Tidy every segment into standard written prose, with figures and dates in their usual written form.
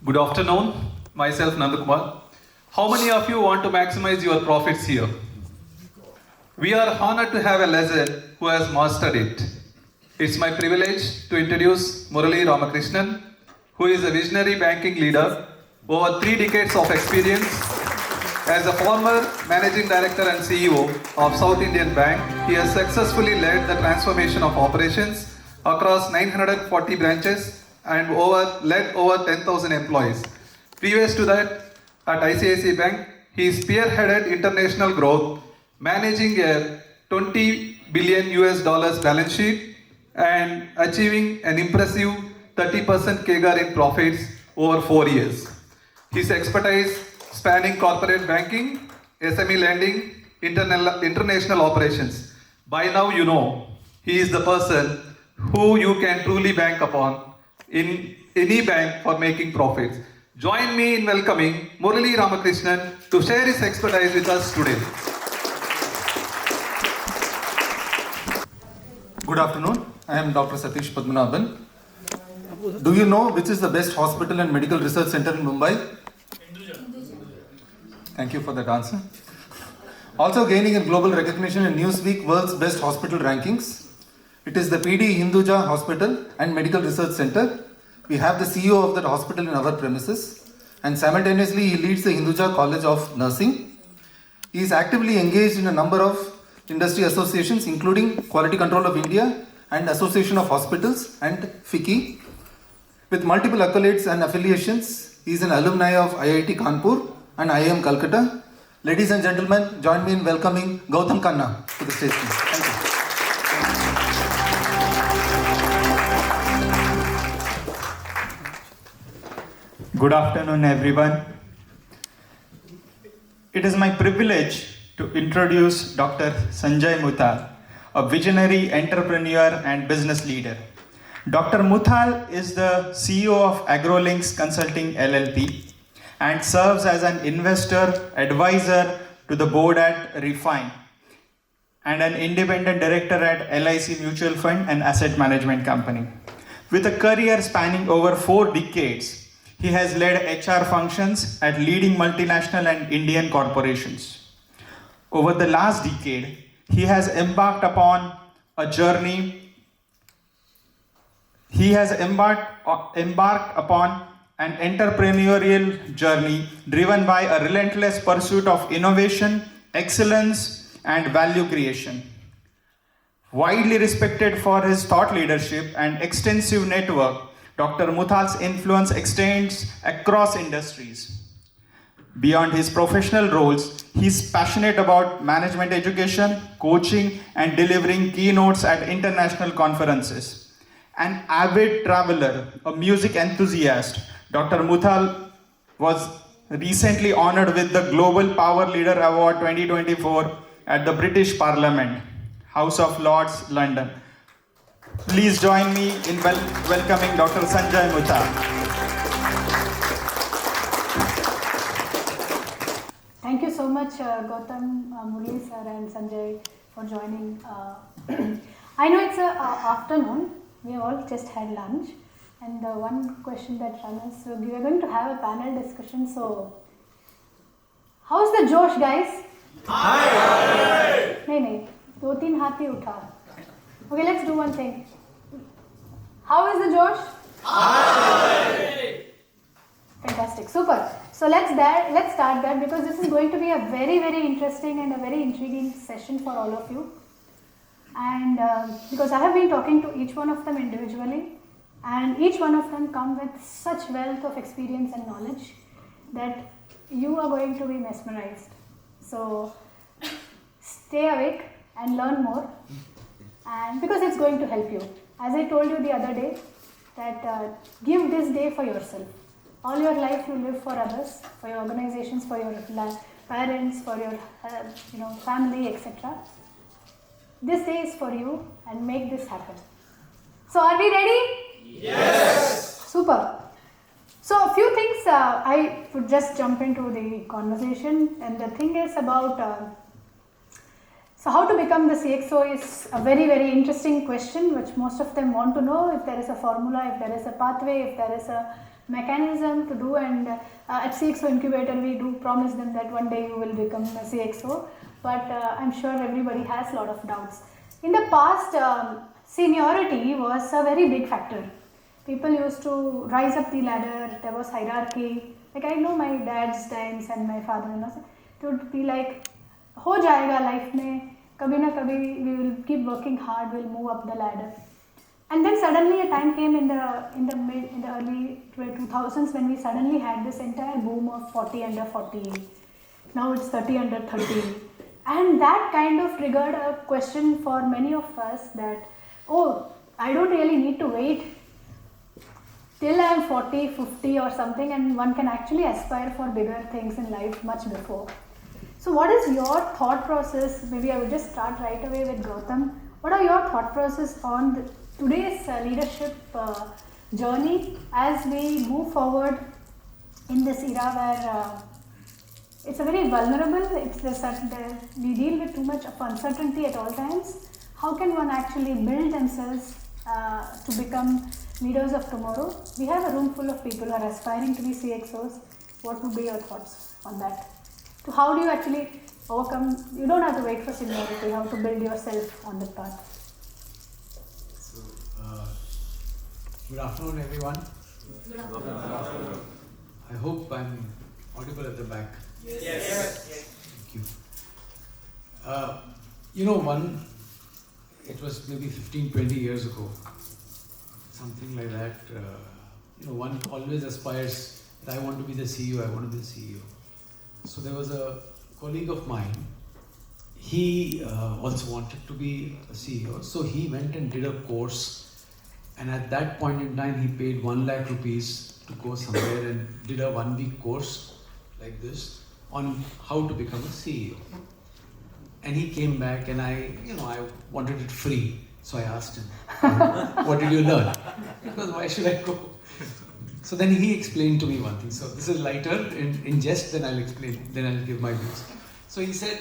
Good afternoon, myself Nandakumar. How many of you want to maximize your profits here? We are honored to have a legend who has mastered it. It's my privilege to introduce Murali Ramakrishnan, who is a visionary banking leader, over 3 decades of experience. As a former Managing Director and CEO of South Indian Bank, he has successfully led the transformation of operations across 940 branches and led over 10,000 employees. Previous to that, at ICICI Bank, he spearheaded international growth, managing a $20 billion balance sheet and achieving an impressive 30% CAGR in profits over 4 years. His expertise spanning corporate banking, SME lending, international operations. By now you know, he is the person who you can truly bank upon in any bank for making profits. Join me in welcoming Murali Ramakrishnan to share his expertise with us today. Good afternoon. I am Dr. Satish Padmanabhan. Do you know which is the best hospital and medical research center in Mumbai? Hinduja. Thank you for that answer. Also gaining in global recognition in Newsweek World's Best Hospital Rankings. It is the PD Hinduja Hospital and Medical Research Center. We have the CEO of that hospital in our premises, and simultaneously he leads the Hinduja College of Nursing. He is actively engaged in a number of industry associations including Quality Control of India and Association of Hospitals and FICCI. With multiple accolades and affiliations, he is an alumni of IIT Kanpur and IIM Calcutta. Ladies and gentlemen, join me in welcoming Gautham Khanna to the stage. Thank you. Good afternoon, everyone. It is my privilege to introduce Dr. Sanjay Muthal, a visionary entrepreneur and business leader. Dr. Muthal is the CEO of ArgoLynx Consulting LLP and serves as an investor advisor to the board at Refine and an independent director at LIC Mutual Fund and Asset Management Company. With a career spanning over 4 decades, he has led HR functions at leading multinational and Indian corporations. Over the last decade, he has embarked upon a journey. He has embarked upon an entrepreneurial journey driven by a relentless pursuit of innovation, excellence, and value creation. Widely respected for his thought leadership and extensive network, Dr. Muthal's influence extends across industries. Beyond his professional roles, he is passionate about management education, coaching, and delivering keynotes at international conferences. An avid traveler, a music enthusiast, Dr. Muthal was recently honored with the Global Power Leader Award 2024 at the British Parliament, House of Lords, London. Please join me in welcoming Dr. Sanjay Muthal. Thank you so much, Gautham, Murali sir and Sanjay for joining. I know it's afternoon, we have all just had lunch, and the one question that runs, so we are going to have a panel discussion, so how's the Josh, guys? Hi! No, 2-3 हाथ ही उठा. Okay, let's do one thing. How is the Josh? Hi! Fantastic, super. So let's start that, because this is going to be a very, very interesting and a very intriguing session for all of you. And because I have been talking to each one of them individually, and each one of them come with such wealth of experience and knowledge that you are going to be mesmerized. So stay awake and learn more, and because it's going to help you. As I told you the other day, that give this day for yourself. All your life you live for others, for your organizations, for your parents, for your family, etc. This day is for you, and make this happen. So are we ready? Yes! Super. So a few things, I would just jump into the conversation, and the thing is about so how to become the CXO is a very, very interesting question, which most of them want to know if there is a formula, if there is a pathway, if there is a mechanism to do, and at CXO Incubator we do promise them that one day you will become a CXO, but I'm sure everybody has a lot of doubts. In the past, seniority was a very big factor. People used to rise up the ladder, there was hierarchy. Like I know my dad's times and my father-in-law, it would be like, ho jayega life mein, kabhi na kabhi we will keep working hard, we'll move up the ladder. And then suddenly a time came in the early 2000s when we suddenly had this entire boom of 40 under 40. Now it's 30 under 30. And that kind of triggered a question for many of us that, oh, I don't really need to wait till I am 40, 50 or something, and one can actually aspire for bigger things in life much before. So what is your thought process? Maybe I will just start right away with Gautham. What are your thought process on today's leadership journey as we move forward in this era where it's a very vulnerable, we deal with too much of uncertainty at all times. How can one actually build themselves to become leaders of tomorrow? We have a room full of people who are aspiring to be CXOs. What would be your thoughts on that? So how do you actually overcome, you don't have to wait for seniority, how to build yourself on that path? So, good afternoon everyone. Good afternoon. I hope I'm audible at the back. Yes. Thank you. It was maybe 15-20 years ago, something like that. One always aspires that I want to be the CEO, I want to be the CEO. So there was a colleague of mine, he also wanted to be a CEO, so he went and did a course, and at that point in time he paid 1 lakh rupees to go somewhere and did a 1-week course like this on how to become a CEO. And he came back and I wanted it free. So I asked him, what did you learn? Because why should I go? So then he explained to me one thing. So this is lighter in jest, then I'll explain, then I'll give my views. So he said,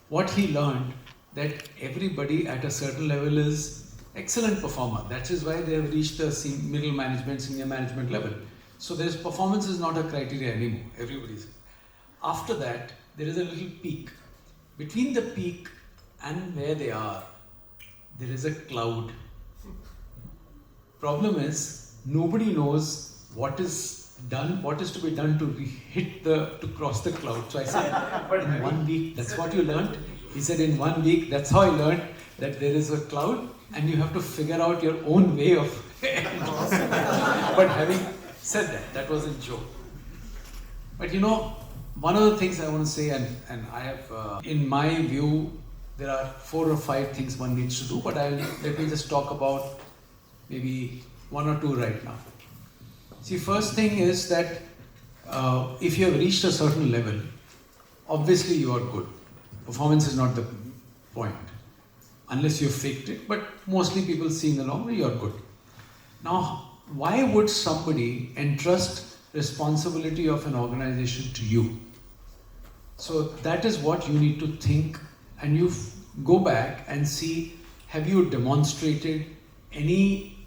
what he learned, that everybody at a certain level is excellent performer. That is why they have reached the middle management, senior management level. So performance is not a criteria anymore, everybody's. After that, there is a little peak. Between the peak and where they are, there is a cloud. Problem is, nobody knows what is to be done to cross the cloud. So I said, in 1 week, that's what you learned? He said, in 1 week, that's how I learned that there is a cloud and you have to figure out your own way of But having said that was a joke. But one of the things I want to say, and I have, in my view, there are 4 or 5 things one needs to do, but let me just talk about maybe 1 or 2 right now. See, first thing is that if you have reached a certain level, obviously you are good. Performance is not the point, unless you faked it, but mostly people see in the long run you are good. Now, why would somebody entrust responsibility of an organization to you? So that is what you need to think, and you go back and see, have you demonstrated any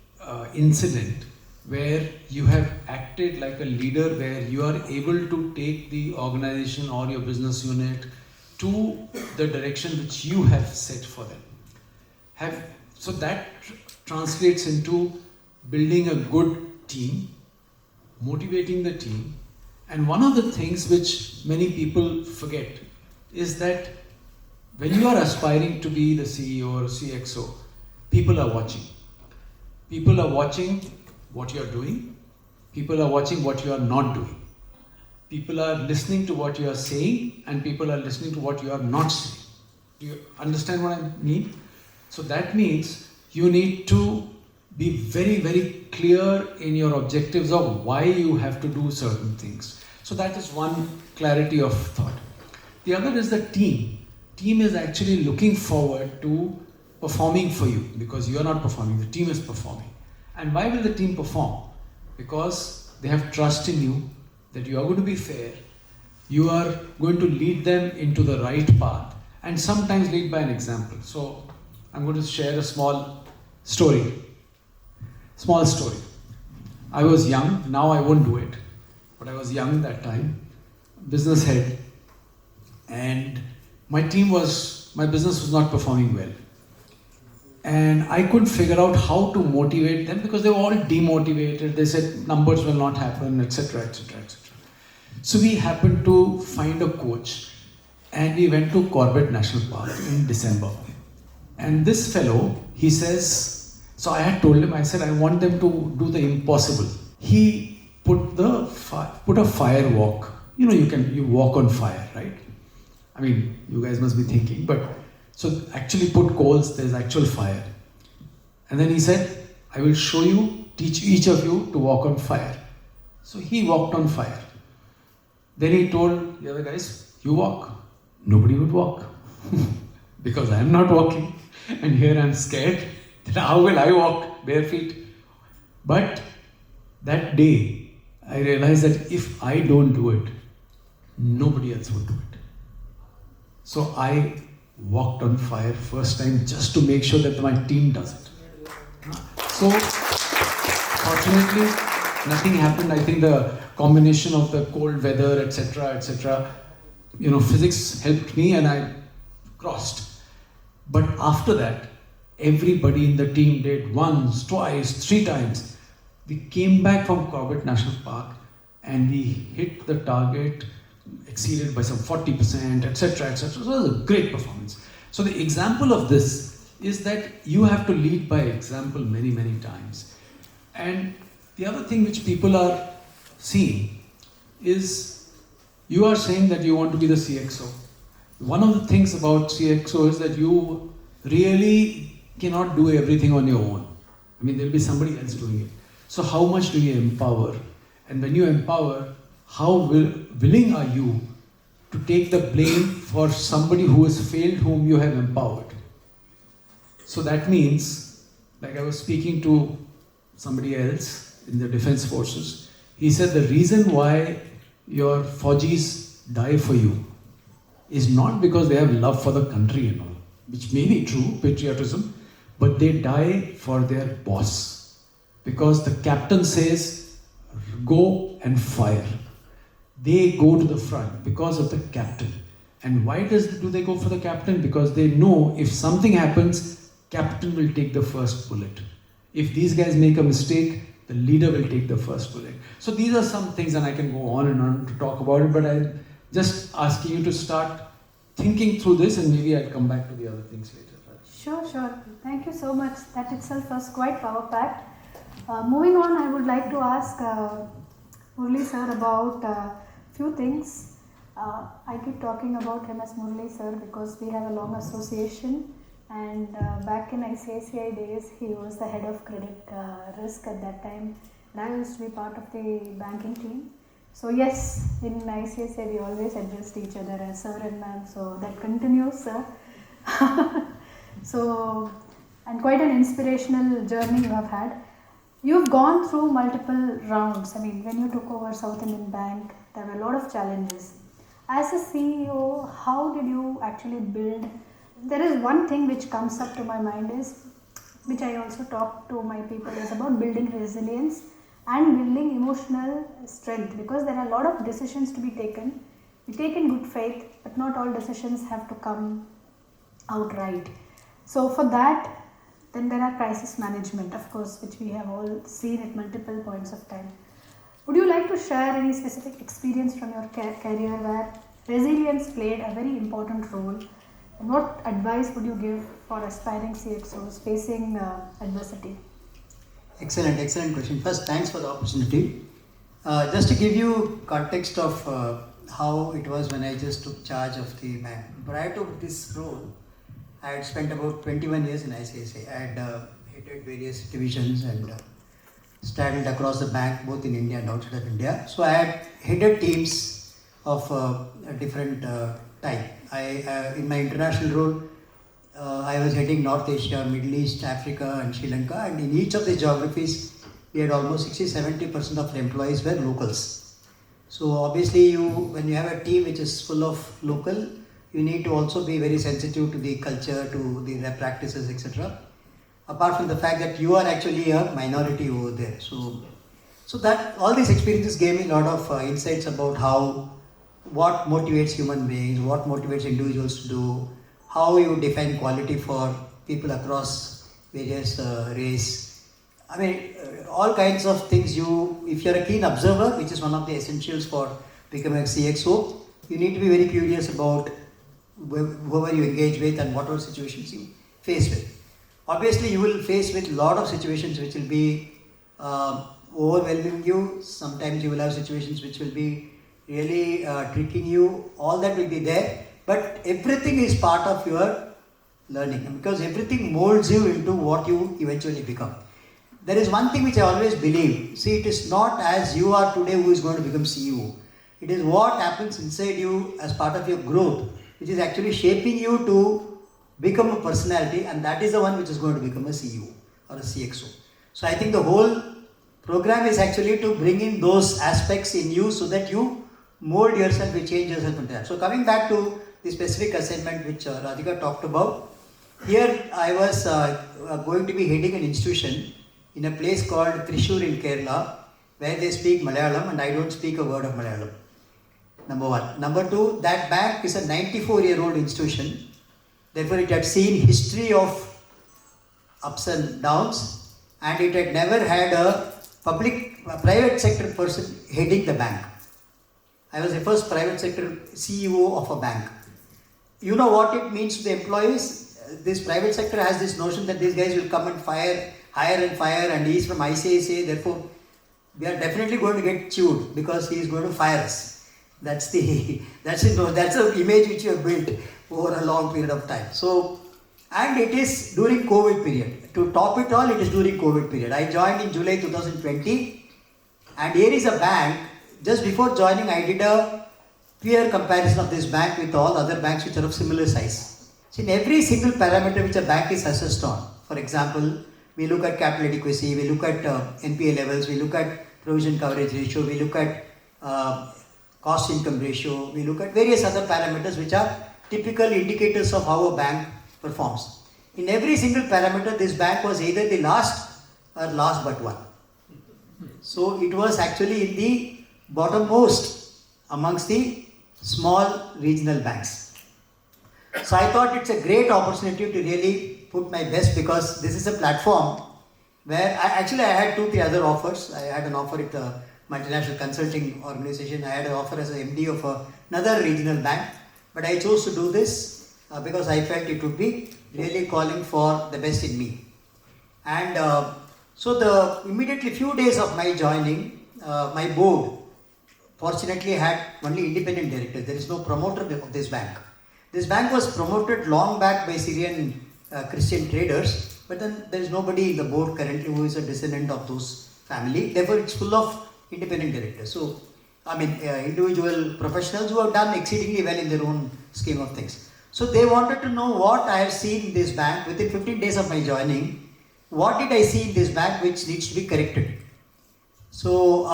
incident where you have acted like a leader, where you are able to take the organization or your business unit to the direction which you have set for them. So that translates into building a good team, motivating the team. And one of the things which many people forget is that when you are aspiring to be the CEO or CXO, people are watching. People are watching what you are doing. People are watching what you are not doing. People are listening to what you are saying, and people are listening to what you are not saying. Do you understand what I mean? So that means you need to be very, very clear in your objectives of why you have to do certain things. So that is one clarity of thought. The other is the team. Team is actually looking forward to performing for you, because you are not performing, the team is performing. And why will the team perform? Because they have trust in you, that you are going to be fair, you are going to lead them into the right path, and sometimes lead by an example. So I'm going to share a small story. I was young, now I won't do it. But I was young that time, business head. And my business was not performing well. And I couldn't figure out how to motivate them because they were all demotivated. They said numbers will not happen, etc., etc., etc. So we happened to find a coach and we went to Corbett National Park in December. And this fellow, he says, so I had told him, I said, I want them to do the impossible. He put a fire walk. You know, you walk on fire, right? I mean, you guys must be thinking, but so actually put coals, there's actual fire. And then he said, I will teach each of you to walk on fire. So he walked on fire. Then he told the other guys, you walk. Nobody would walk because I am not walking. And here I'm scared. How will I walk bare feet? But that day, I realized that if I don't do it, nobody else would do it. So I walked on fire first time just to make sure that my team does it. So fortunately, nothing happened. I think the combination of the cold weather, etc., physics helped me and I crossed. But after that, everybody in the team did once, twice, 3 times. We came back from Corbett National Park and we hit the target, exceeded by some 40%, etc., etc. So it was a great performance. So the example of this is that you have to lead by example many, many times. And the other thing which people are seeing is you are saying that you want to be the CXO. One of the things about CXO is that you really cannot do everything on your own. I mean, there will be somebody else doing it. So how much do you empower? And when you empower, how willing are you to take the blame for somebody who has failed, whom you have empowered? So that means, like I was speaking to somebody else in the defense forces, he said the reason why your Faujis die for you is not because they have love for the country and all, which may be true, patriotism, but they die for their boss. Because the captain says, go and fire. They go to the front because of the captain. And why do they go for the captain? Because they know if something happens, captain will take the first bullet. If these guys make a mistake, the leader will take the first bullet. So these are some things, and I can go on and on to talk about it, but I'm just asking you to start thinking through this, and maybe I'll come back to the other things later. Sure. Thank you so much. That itself was quite power-packed. Moving on, I would like to ask Murali sir about few things. I keep talking about him as Murali sir because we have a long association, and back in ICICI days, he was the head of credit risk at that time, and I used to be part of the banking team. So yes, in ICICI we always addressed each other as sir and ma'am, so that continues, sir. So, and quite an inspirational journey you have had. You've gone through multiple rounds. I mean, when you took over South Indian Bank, there were a lot of challenges. As a CEO, how did you actually build? There is one thing which comes up to my mind is, which I also talk to my people, is about building resilience and building emotional strength, because there are a lot of decisions to be taken. We take in good faith, but not all decisions have to come out right. So for that, then there are crisis management, of course, which we have all seen at multiple points of time. Would you like to share any specific experience from your career where resilience played a very important role? And what advice would you give for aspiring CXOs facing adversity? Excellent question. First, thanks for the opportunity. Just to give you context of how it was when I just took charge of the bank. Prior to this role, I had spent about 21 years in ICICI. I had headed various divisions and straddled across the bank, both in India and outside of India. So I had headed teams of a different type. In my international role, I was heading North Asia, Middle East, Africa and Sri Lanka, and in each of the geographies, we had almost 60-70% of the employees were locals. So obviously, when you have a team which is full of local, you need to also be very sensitive to the culture, to their practices, etc. Apart from the fact that you are actually a minority over there. So So that all these experiences gave me a lot of insights about what motivates human beings, what motivates individuals to do, how you define quality for people across various race. I mean, all kinds of things. If you're a keen observer, which is one of the essentials for becoming a CXO, you need to be very curious about whoever you engage with and whatever situations you face with. Obviously, you will face with a lot of situations which will be overwhelming you. Sometimes you will have situations which will be really tricking you. All that will be there, but everything is part of your learning, because everything molds you into what you eventually become. There is one thing which I always believe. See, it is not as you are today who is going to become CEO. It is what happens inside you as part of your growth, which is actually shaping you to become a personality, and that is the one which is going to become a CEO or a CXO. So I think the whole program is actually to bring in those aspects in you so that you mold yourself, you change yourself into that. So coming back to the specific assignment which Radhika talked about, here I was going to be heading an institution in a place called Thrissur in Kerala, where they speak Malayalam and I don't speak a word of Malayalam. Number one. Number two, that bank is a 94-year-old institution. Therefore, it had seen history of ups and downs, and it had never had a private sector person heading the bank. I was the first private sector CEO of a bank. You know what it means to the employees? This private sector has this notion that these guys will come and hire and fire, and he is from ICICI, therefore we are definitely going to get chewed because he is going to fire us. That's the image which you have built over a long period of time. So, and it is during COVID period. To top it all, it is during COVID period. I joined in July 2020, and here is a bank. Just before joining, I did a peer comparison of this bank with all other banks which are of similar size. So in every single parameter which a bank is assessed on, for example, we look at capital adequacy, we look at NPA levels, we look at provision coverage ratio, we look at cost income ratio, we look at various other parameters which are typical indicators of how a bank performs. In every single parameter, this bank was either the last or last but one. So it was actually in the bottommost amongst the small regional banks. So I thought it's a great opportunity to really put my best, because this is a platform where I had 2-3 other offers. I had an offer with a multinational consulting organization. I had an offer as an MD of another regional bank, but I chose to do this because I felt it would be really calling for the best in me. And so the immediately few days of my joining, my board fortunately had only independent directors. There is no promoter of this bank. This bank was promoted long back by Syrian Christian traders, but then there is nobody in the board currently who is a descendant of those family. Therefore, it's full of independent directors. So, individual professionals who have done exceedingly well in their own scheme of things. So they wanted to know what I have seen in this bank within 15 days of my joining. What did I see in this bank which needs to be corrected? So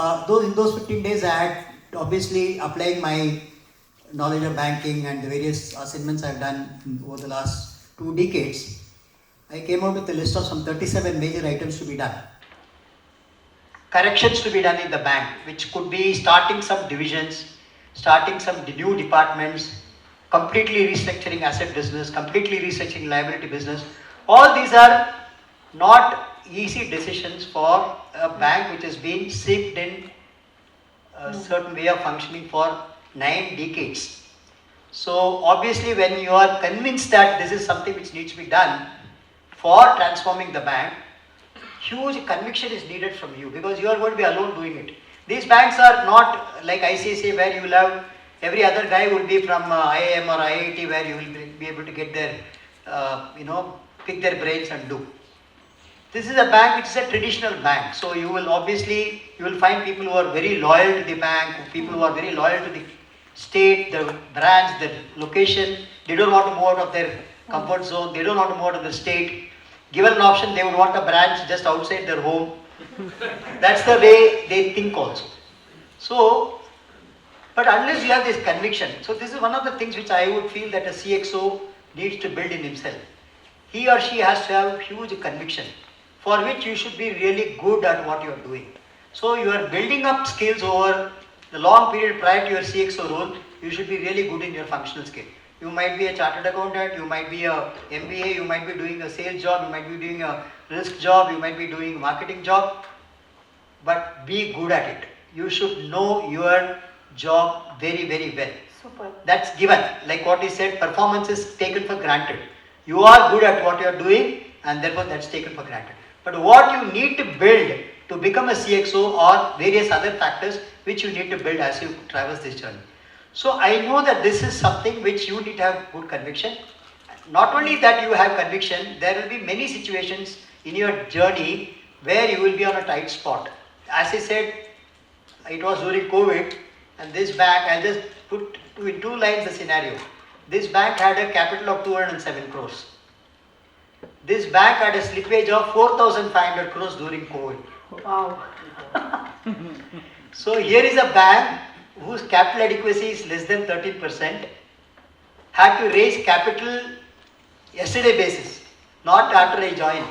in those 15 days, I had obviously applying my knowledge of banking and the various assignments I've done over the last 2 decades. I came out with a list of some 37 major items to be done. Corrections to be done in the bank, which could be starting some divisions, starting some new departments, completely restructuring asset business, completely restructuring liability business. All these are not easy decisions for a bank which has been steeped in a certain way of functioning for 9 decades. So obviously when you are convinced that this is something which needs to be done for transforming the bank, huge conviction is needed from you, because you are going to be alone doing it. These banks are not like ICICI, where you will have every other guy will be from IIM or IIT, where you will be able to get their, pick their brains and do. This is a bank which is a traditional bank. So you will find people who are very loyal to the bank, people who are very loyal to the state, the branch, the location. They don't want to move out of their comfort zone. They don't want to move out of the state. Given an option, they would want a branch just outside their home. That's the way they think also. So, but unless you have this conviction, so this is one of the things which I would feel that a CXO needs to build in himself. He or she has to have huge conviction, for which you should be really good at what you are doing. So you are building up skills over the long period prior to your CXO role. You should be really good in your functional skill. You might be a chartered accountant, you might be a MBA, you might be doing a sales job, you might be doing a risk job, you might be doing a marketing job, but be good at it. You should know your job very, very well. Super. That's given. Like what he said, performance is taken for granted. You are good at what you are doing and therefore that's taken for granted. But what you need to build to become a CXO or various other factors which you need to build as you traverse this journey. So I know that this is something which you need to have good conviction. Not only that you have conviction, there will be many situations in your journey where you will be on a tight spot. As I said, it was during COVID and this bank, I'll just put in 2 lines the scenario. This bank had a capital of 207 crores. This bank had a slippage of 4,500 crores during COVID. Wow. So here is a bank whose capital adequacy is less than 13%, had to raise capital yesterday basis, not after I joined.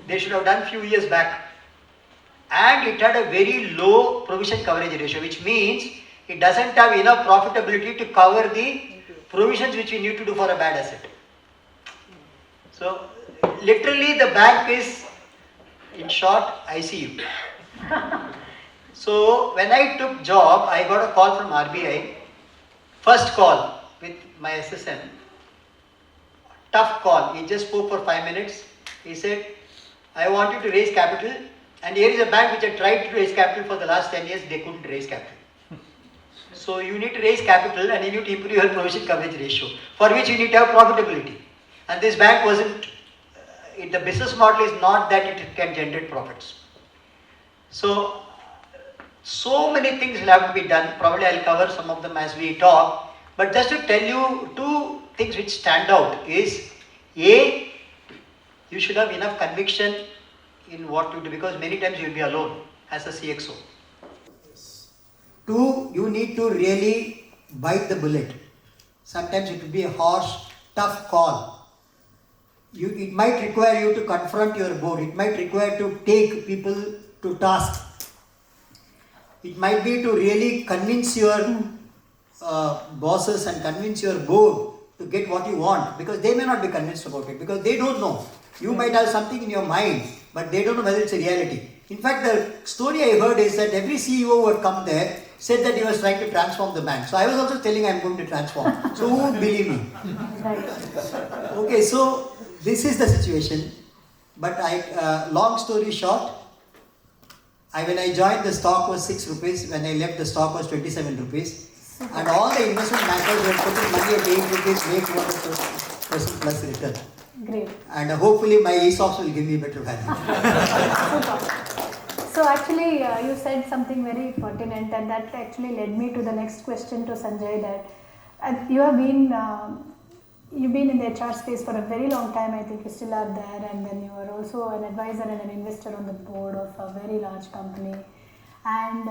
They should have done few years back. And it had a very low provision coverage ratio, which means it doesn't have enough profitability to cover the provisions which we need to do for a bad asset. So literally the bank is, in short, ICU. So when I took job, I got a call from RBI. First call with my SSM. Tough call. He just spoke for 5 minutes. He said, I want you to raise capital. And here is a bank which had tried to raise capital for the last 10 years. They couldn't raise capital. So you need to raise capital and you need to improve your provision coverage ratio, for which you need to have profitability. And this bank wasn't, the business model is not that it can generate profits. So many things will have to be done. Probably I'll cover some of them as we talk. But just to tell you 2 things which stand out is, A, you should have enough conviction in what you do, because many times you will be alone as a CXO. 2, you need to really bite the bullet. Sometimes it will be a harsh, tough call. It might require you to confront your board. It might require to take people to task. It might be to really convince your bosses and convince your board to get what you want, because they may not be convinced about it, because they don't know. You might have something in your mind, but they don't know whether it's a reality. In fact, the story I heard is that every CEO who had come there said that he was trying to transform the bank. So I was also telling I'm going to transform. So who would believe me? Okay, so this is the situation. But long story short, when I joined, the stock was 6 rupees. When I left, the stock was 27 rupees. And all the investment bankers were putting money at 8 rupees, make 200% plus return. Great. And hopefully my ESOPs will give me better value. So actually you said something very pertinent, and that actually led me to the next question to Sanjay, that you've been in the HR space for a very long time. I think you still are there, and then you are also an advisor and an investor on the board of a very large company, and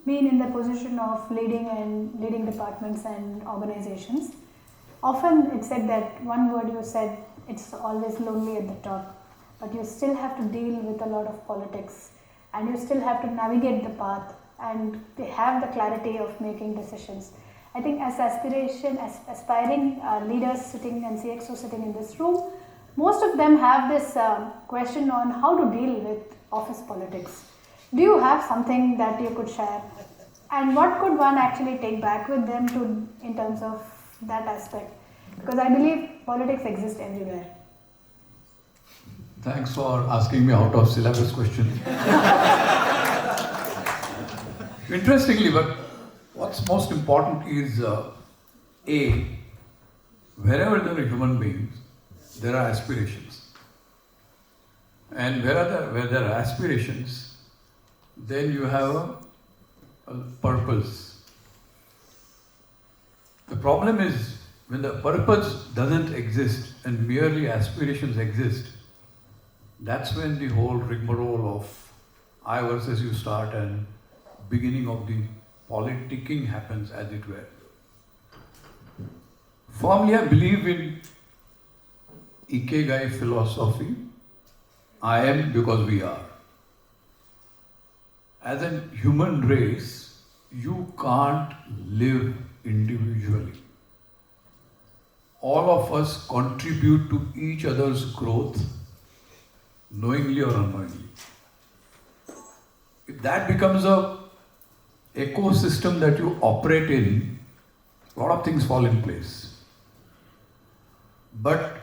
been in the position of leading departments and organizations. Often it's said that one word you said, it's always lonely at the top, but you still have to deal with a lot of politics, and you still have to navigate the path and have the clarity of making decisions. I think as aspiring leaders sitting and CXO sitting in this room, most of them have this question on how to deal with office politics. Do you have something that you could share? And what could one actually take back with them in terms of that aspect? Because I believe politics exists everywhere. Thanks for asking me out of syllabus question. Interestingly, but what's most important is wherever there are human beings, there are aspirations. And where there are aspirations, then you have a purpose. The problem is when the purpose doesn't exist and merely aspirations exist, that's when the whole rigmarole of I versus you start and beginning of the politicking happens, as it were. Firmly, I believe in Ikigai philosophy. I am because we are. as a human race, you can't live individually. All of us contribute to each other's growth, knowingly or unknowingly. If that becomes a ecosystem that you operate in, a lot of things fall in place. But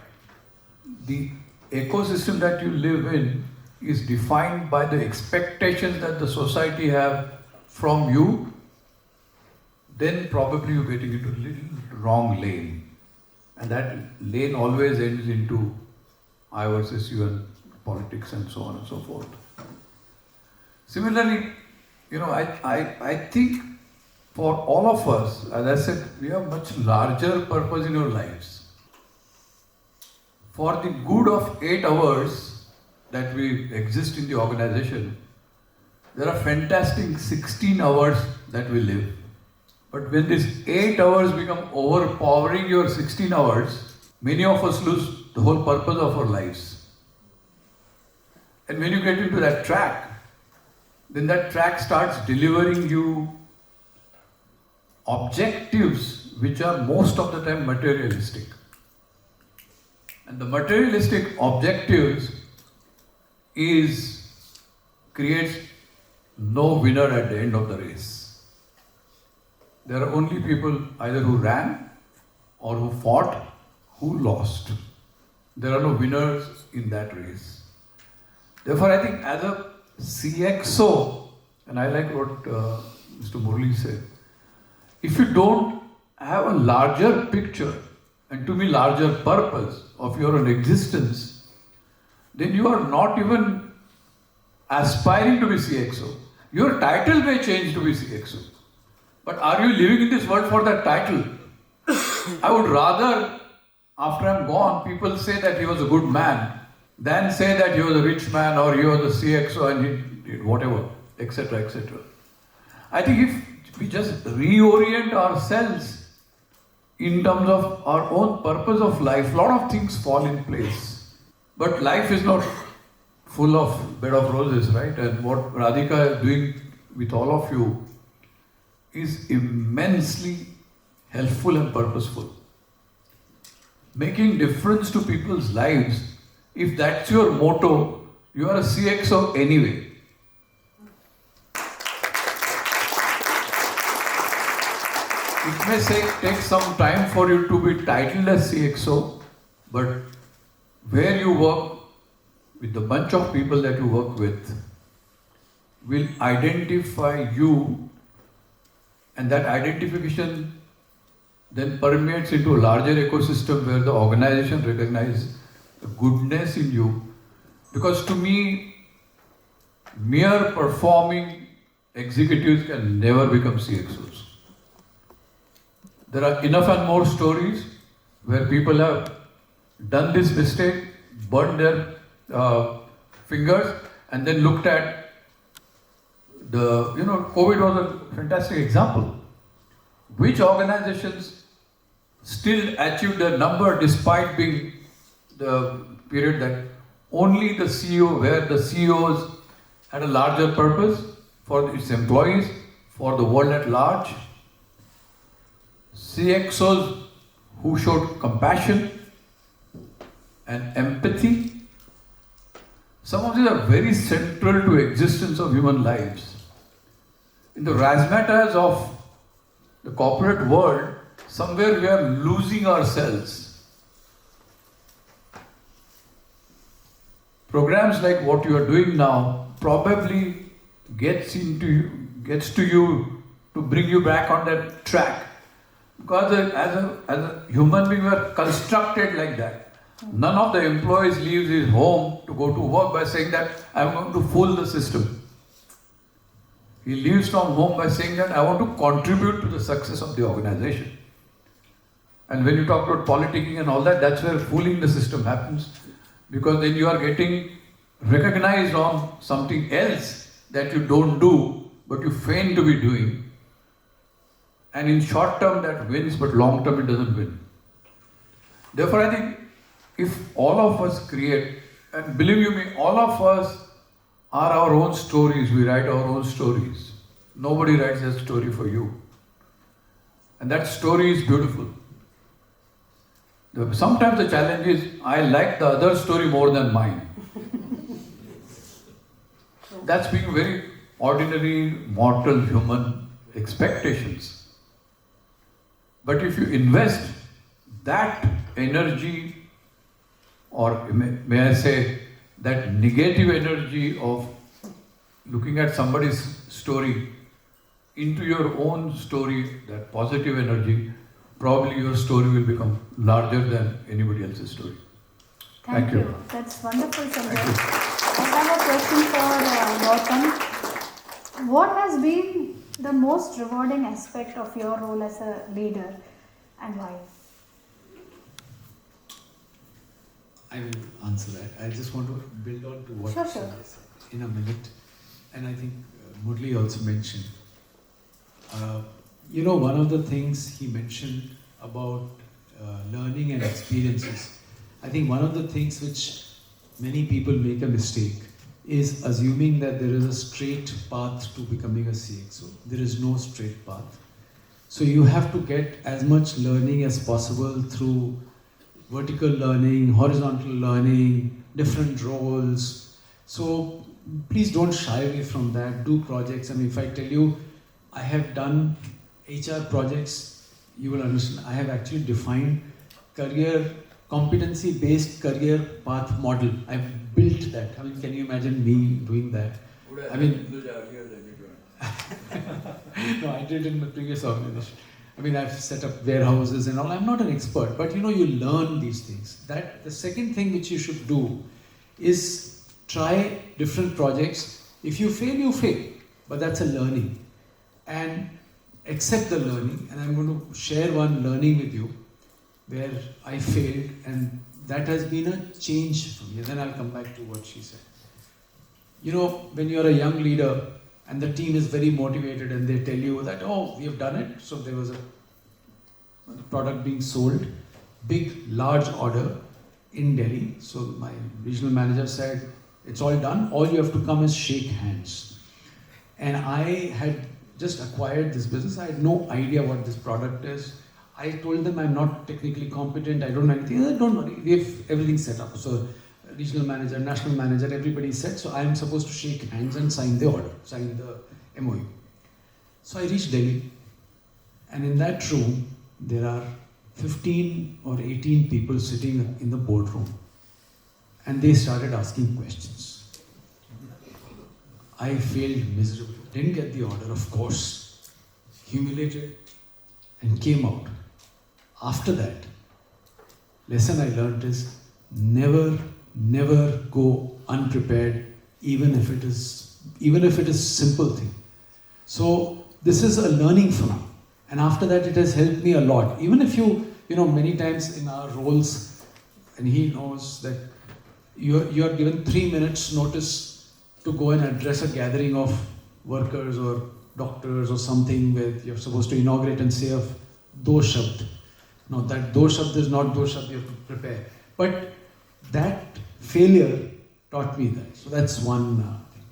the ecosystem that you live in is defined by the expectations that the society have from you, then probably you're getting into a little wrong lane. And that lane always ends into I versus you and politics and so on and so forth. Similarly, I think for all of us, as I said, we have much larger purpose in our lives. For the good of 8 hours that we exist in the organization, there are fantastic 16 hours that we live. But when these 8 hours become overpowering your 16 hours, many of us lose the whole purpose of our lives. And when you get into that track, then that track starts delivering you objectives which are most of the time materialistic. And the materialistic objectives creates no winner at the end of the race. There are only people either who ran or who fought, who lost. There are no winners in that race. Therefore, I think as a CXO, and I like what Mr. Murali said, if you don't have a larger picture and to me larger purpose of your own existence, then you are not even aspiring to be CXO. Your title may change to be CXO. But are you living in this world for that title? I would rather, after I'm gone, people say that he was a good man than say that he was a rich man or he was a CXO and he did whatever, etc., etc. I think if we just reorient ourselves in terms of our own purpose of life, a lot of things fall in place. But life is not full of bed of roses, right? And what Radhika is doing with all of you is immensely helpful and purposeful. Making difference to people's lives, if that's your motto, you are a CXO anyway. It may take some time for you to be titled as CXO, but where you work with the bunch of people that you work with will identify you, and that identification then permeates into a larger ecosystem where the organization recognizes the goodness in you. Because to me, mere performing executives can never become CXOs. There are enough and more stories where people have done this mistake, burned their fingers, and then looked at COVID was a fantastic example. Which organizations still achieved their number despite being the period that only the CEO, where the CEOs had a larger purpose for its employees, for the world at large. CXOs who showed compassion and empathy. Some of these are very central to existence of human lives. In the razzmatazz of the corporate world, somewhere we are losing ourselves. Programs like what you are doing now probably gets to you to bring you back on that track. Because as a human being, we are constructed like that. None of the employees leaves his home to go to work by saying that I'm going to fool the system. He leaves from home by saying that I want to contribute to the success of the organization. And when you talk about politicking and all that, that's where fooling the system happens. Because then you are getting recognized on something else that you don't do, but you feign to be doing. And in short term that wins, but long term it doesn't win. Therefore I think if all of us create, and believe you me, all of us are our own stories. We write our own stories. Nobody writes a story for you. And that story is beautiful. Sometimes the challenge is, I like the other story more than mine. That's being very ordinary, mortal, human expectations. But if you invest that energy, or may I say, that negative energy of looking at somebody's story into your own story, that positive energy, probably your story will become larger than anybody else's story. Thank you. That's wonderful, Sanjay. I have a question for Gautham. What has been the most rewarding aspect of your role as a leader and why? I will answer that. I just want to build on to what Sure. Sanjay said in a minute. And I think Murali also mentioned. One of the things he mentioned about learning and experiences, I think one of the things which many people make a mistake is assuming that there is a straight path to becoming a CXO. There is no straight path. So you have to get as much learning as possible through vertical learning, horizontal learning, different roles. So please don't shy away from that. Do projects. I mean, if I tell you, I have done HR projects, you will understand. I have actually defined competency-based career path model. I've built that. I mean, can you imagine me doing that? I mean, no, I did it in my previous organization. I mean, I've set up warehouses and all. I'm not an expert, but you learn these things. That the second thing which you should do is try different projects. If you fail, you fail, but that's a learning. And accept the learning. And I'm going to share one learning with you where I failed, and that has been a change for me. Then I'll come back to what she said. When you're a young leader and the team is very motivated and they tell you that, oh, we have done it. So there was a product being sold, large order in Delhi. So my regional manager said, it's all done. All you have to come is shake hands. And I had just acquired this business. I had no idea what this product is. I told them I'm not technically competent. I don't know anything. Don't worry, we have everything set up. So regional manager, national manager, everybody said, so I am supposed to shake hands and sign the order, sign the MOU. So I reached Delhi, and in that room, there are 15 or 18 people sitting in the boardroom, and they started asking questions. I failed miserably, didn't get the order, of course, humiliated, and came out. After that, lesson I learned is never go unprepared, even if it is simple thing. So this is a learning for me, and after that it has helped me a lot. Even if many times in our roles, and he knows that you are given 3 minutes notice to go and address a gathering of workers or doctors or something where you're supposed to inaugurate and say of do shabd. No, that do shabd is not do shabd, you have to prepare. But that failure taught me that. So that's one thing.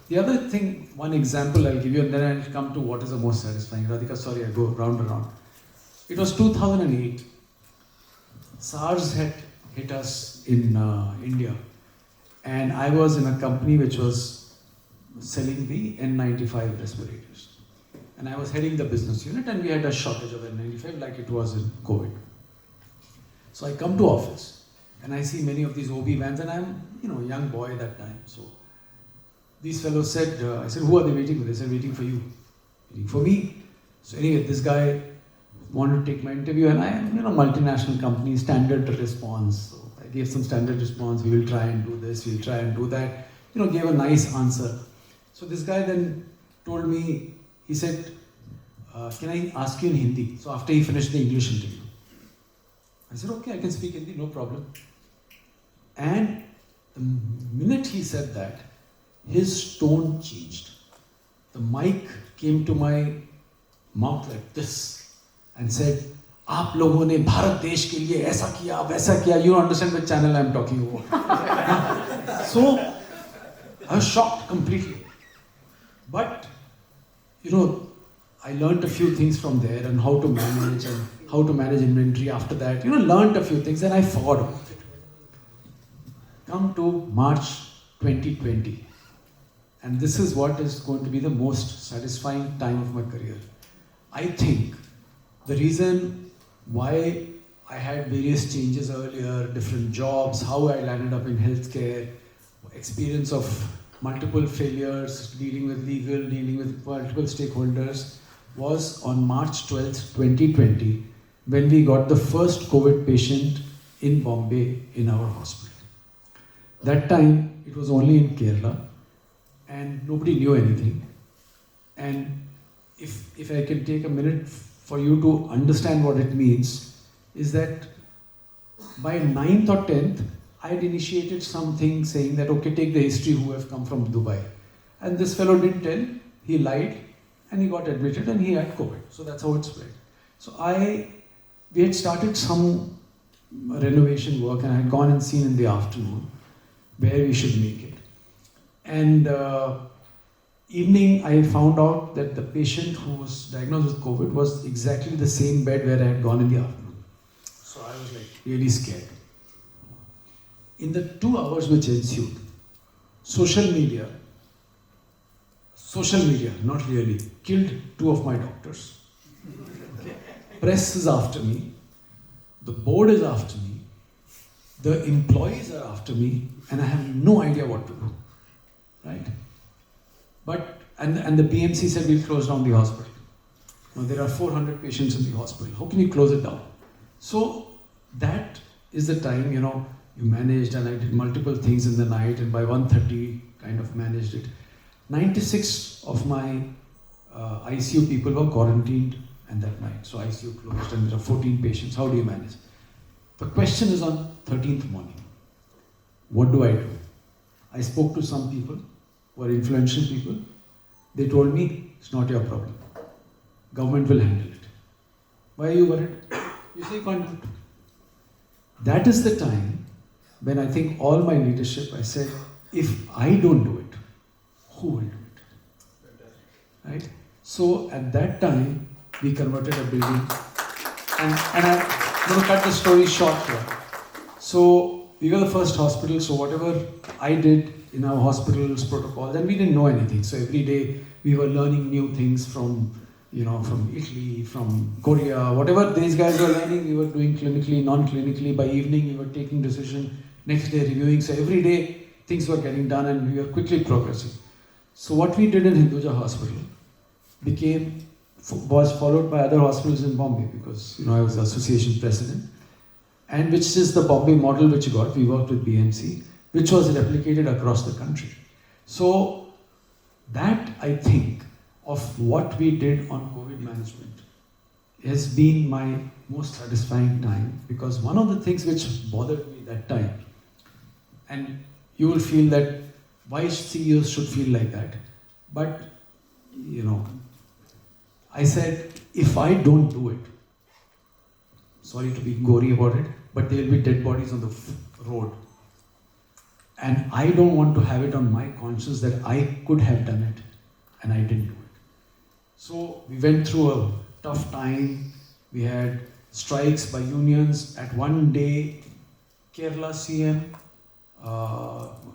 The other thing, one example I'll give you, and then I'll come to what is the most satisfying. Radhika, sorry, I go round and round. It was 2008. SARS had hit us in India. And I was in a company which was selling the N95 respirators. And I was heading the business unit, and we had a shortage of N95 like it was in COVID. So I come to office, and I see many of these OB vans, and I'm, a young boy that time. So these fellows said, I said, who are they waiting for? They said, waiting for you. Waiting for me. So anyway, this guy wanted to take my interview, and I am, multinational company, standard response. So I gave some standard response. We will try and do this, we'll try and do that. Gave a nice answer. So this guy then told me, he said, can I ask you in Hindi? So after he finished the English interview. I said, okay, I can speak Hindi, no problem. And the minute he said that, his tone changed. The mic came to my mouth like this and said, आप लोगों ने भारत देश के लिए ऐसा किया, वैसा किया. You don't understand which channel I'm talking about. So I was shocked completely. But, I learned a few things from there and how to manage inventory after that. Learned a few things and I forgot about it. Come to March 2020. And this is what is going to be the most satisfying time of my career. I think the reason why I had various changes earlier, different jobs, how I landed up in healthcare, experience of multiple failures, dealing with legal, dealing with multiple stakeholders, was on March 12th, 2020, when we got the first COVID patient in Bombay in our hospital. That time, it was only in Kerala, and nobody knew anything. And if I can take a minute for you to understand what it means, is that by 9th or 10th, I had initiated something saying that, okay, take the history who have come from Dubai. And this fellow didn't tell, he lied, and he got admitted and he had COVID. So that's how it spread. So we had started some renovation work and I had gone and seen in the afternoon where we should make it. And evening, I found out that the patient who was diagnosed with COVID was exactly the same bed where I had gone in the afternoon. So I was like really scared. In the 2 hours which ensued, social media, not really, killed 2 of my doctors. Press is after me, the board is after me, the employees are after me, and I have no idea what to do, right? But, and the BMC said we'll close down the hospital. Now there are 400 patients in the hospital. How can you close it down? So that is the time, you managed, and I did multiple things in the night, and by 1:30 kind of managed it. 96 of my ICU people were quarantined and that night. So ICU closed and there are 14 patients. How do you manage? The question is on 13th morning. What do I do? I spoke to some people who are influential people. They told me, it's not your problem. Government will handle it. Why are you worried? You say you can't do it. That is the time when I think all my leadership, I said, if I don't do it, who will do it? Right? So at that time, we converted a building. And I'm going to cut the story short here. So we were the first hospital, so whatever I did in our hospital's protocols, and we didn't know anything. So every day we were learning new things from Italy, from Korea, whatever these guys were learning, we were doing clinically, non-clinically. By evening, we were taking decision, next day reviewing. So every day things were getting done and we were quickly progressing. So what we did in Hinduja Hospital was followed by other hospitals in Bombay, because I was the association president, and which is the Bombay model which we worked with BMC, which was replicated across the country. So that, I think, of what we did on COVID management has been my most satisfying time, because one of the things which bothered me that time, and you will feel that why CEOs should feel like that, but I said, if I don't do it, sorry to be gory about it, but there will be dead bodies on the road. And I don't want to have it on my conscience that I could have done it and I didn't do it. So we went through a tough time. We had strikes by unions. At one day, Kerala CM,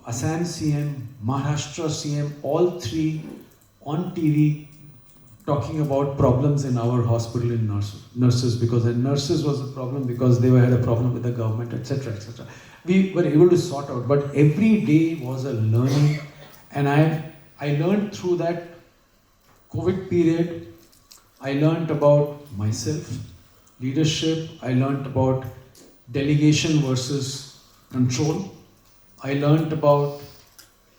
Assam CM, Maharashtra CM, all three on TV talking about problems in our hospital in nurses, because the nurses was a problem because they had a problem with the government, etc., etc. We were able to sort out, but every day was a learning, and I learned through that COVID period. I learned about myself, leadership. I learned about delegation versus control. I learned about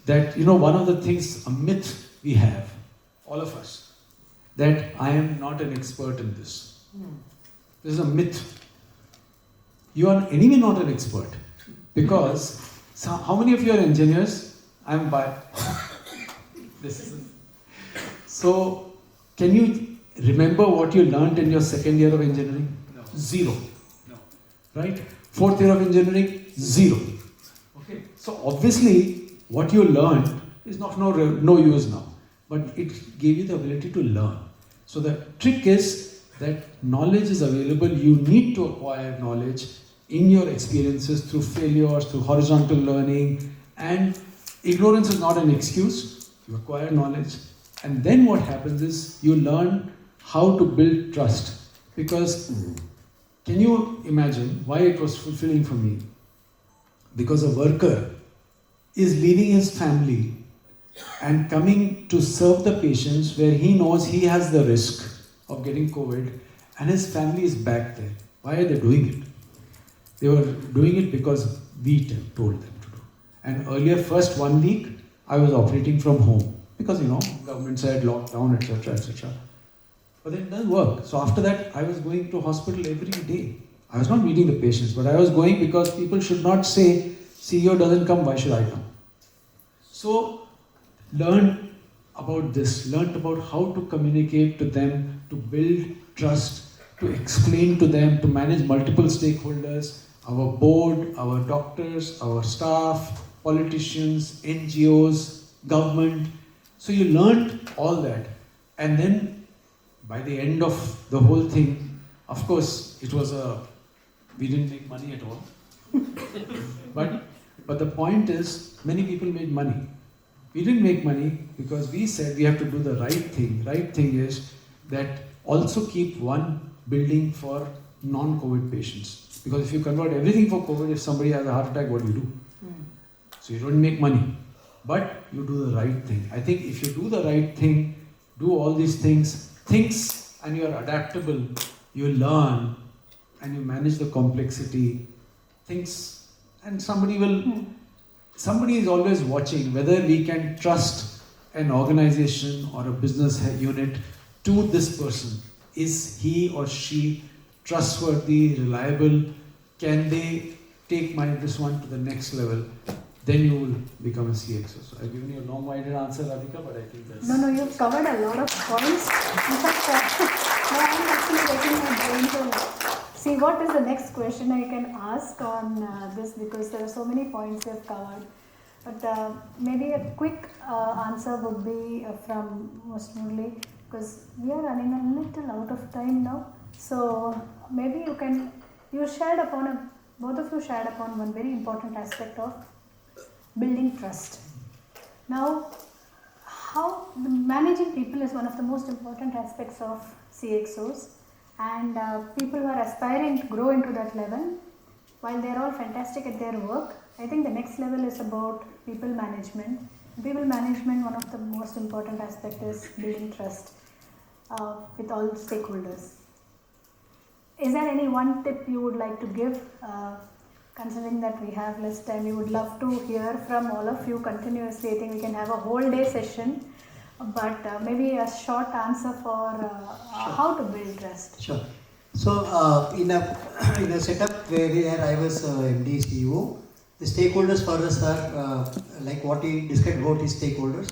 that, one of the things, a myth we have, all of us, that I am not an expert in this. This is a myth. You are anyway not an expert, because how many of you are engineers? I'm by. This is. So, can you remember what you learned in your second year of engineering? No. Zero. No. Right? Fourth year of engineering? Zero. Okay. So obviously, what you learned is no use now. But it gave you the ability to learn. So the trick is that knowledge is available. You need to acquire knowledge in your experiences through failures, through horizontal learning, and ignorance is not an excuse. You acquire knowledge, and then what happens is you learn how to build trust. Because can you imagine why it was fulfilling for me? Because a worker is leaving his family and coming to serve the patients where he knows he has the risk of getting COVID, and his family is back there. Why are they doing it? They were doing it because we told them to do. And earlier, first 1 week, I was operating from home because, government said lockdown, etc., etc. But then it doesn't work. So after that, I was going to hospital every day. I was not meeting the patients, but I was going because people should not say, CEO doesn't come, why should I come? So learned about this, learned about how to communicate to them, to build trust, to explain to them, to manage multiple stakeholders, our board, our doctors, our staff, politicians, NGOs, government. So you learned all that. And then by the end of the whole thing, of course, we didn't make money at all. But the point is, many people made money. We didn't make money because we said we have to do the right thing. Right thing is that also keep one building for non-COVID patients. Because if you convert everything for COVID, if somebody has a heart attack, what do you do? So you don't make money, but you do the right thing. I think if you do the right thing, do all these things, and you are adaptable, you learn, and you manage the complexity, and somebody is always watching whether we can trust an organization or a business unit to this person. Is he or she trustworthy, reliable? Can they take this one to the next level? Then you will become a CXO. So I've given you a long-winded answer, Radhika, but I think that's... No, you've covered a lot of points. In fact, I'm actually getting my brain to see what is the next question I can ask on this, because there are so many points you've covered. But maybe a quick answer would be from Murali, because we are running a little out of time now. So maybe both of you shared upon one very important aspect of building trust. Now, how managing people is one of the most important aspects of CXOs, and people who are aspiring to grow into that level, while they're all fantastic at their work, I think the next level is about people management. People management, one of the most important aspects is building trust with all stakeholders. Is there any one tip you would like to give? Considering that we have less time, we would love to hear from all of you continuously. I think we can have a whole day session, but maybe a short answer for how to build trust. Sure. So in a setup where I was MD CEO, the stakeholders for us are like what he described about his stakeholders.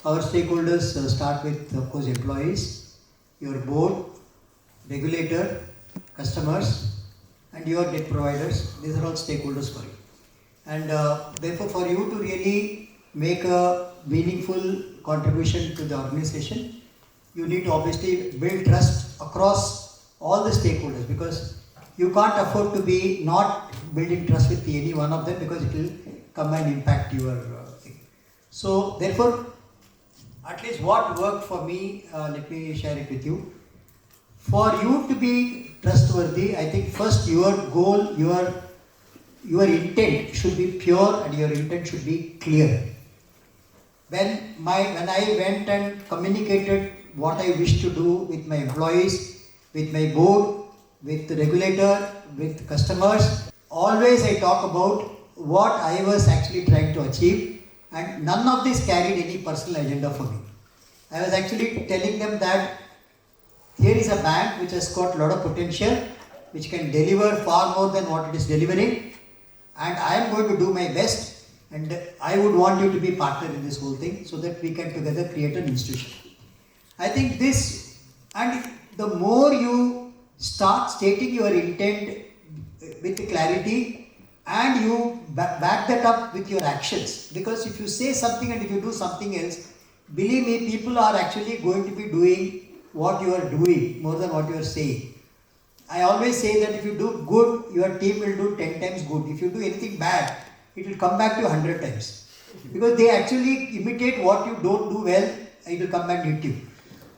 Our stakeholders start with, of course, employees, your board, regulator, customers, and your debt providers. These are all stakeholders for you. And therefore, for you to really make a meaningful contribution to the organization, you need to obviously build trust across all the stakeholders, because you can't afford to be not building trust with any one of them, because it will come and impact your thing. So therefore, at least what worked for me, let me share it with you. For you to be trustworthy, I think first your goal, your intent should be pure and your intent should be clear. When I went and communicated what I wish to do with my employees, with my board, with the regulator, with customers, always I talk about what I was actually trying to achieve, and none of this carried any personal agenda for me. I was actually telling them that here is a bank which has got a lot of potential, which can deliver far more than what it is delivering, and I am going to do my best, and I would want you to be partner in this whole thing so that we can together create an institution. I think this, and the more you start stating your intent with clarity, and you back that up with your actions. Because if you say something and if you do something else, believe me, people are actually going to be doing what you are doing more than what you are saying. I always say that if you do good, your team will do 10 times good. If you do anything bad, it will come back to you 100 times. Because they actually imitate what you don't do well, it will come back and hit you.